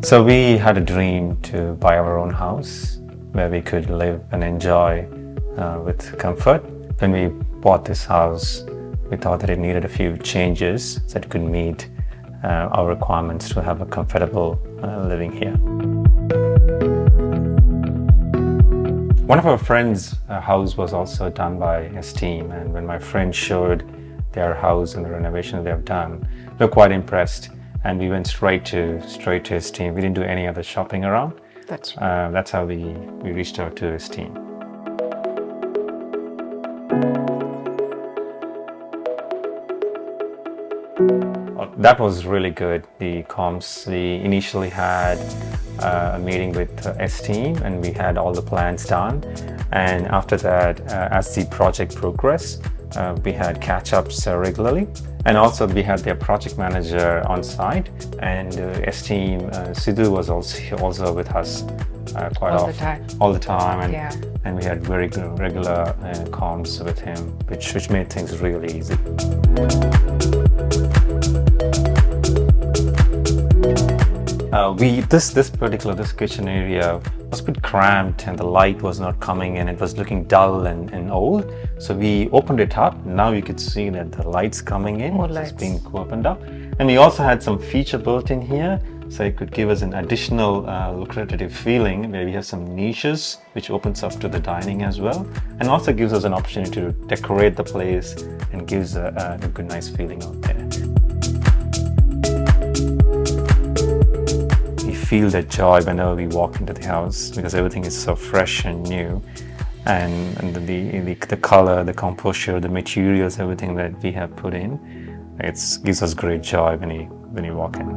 So we had a dream to buy our own house where we could live and enjoy with comfort. When we bought this house, we thought that it needed a few changes so it could meet our requirements to have a comfortable living here. One of our friends' house was also done by his team, and when my friend showed their house and the renovation they have done, we were quite impressed, and we went straight to his team. We didn't do any other shopping around. That's right. That's how we reached out to his team. That was really good. The comms, we initially had a meeting with S team and we had all the plans done. And after that, as the project progressed, we had catch-ups regularly. And also we had their project manager on site, and S team, Sidhu was also with us quite often. All the time. And we had very good regular comms with him, which made things really easy. This kitchen area was a bit cramped and the light was not coming in. It was looking dull and old. So we opened it up. Now you could see that the light's coming in. It's being opened up. And we also had some feature built in here. So it could give us an additional lucrative feeling where we have some niches which opens up to the dining as well. And also gives us an opportunity to decorate the place and gives a good, nice feeling out there. Feel that joy whenever we walk into the house because everything is so fresh and new, and the color, the composure, the materials, everything that we have put in, it gives us great joy when you walk in.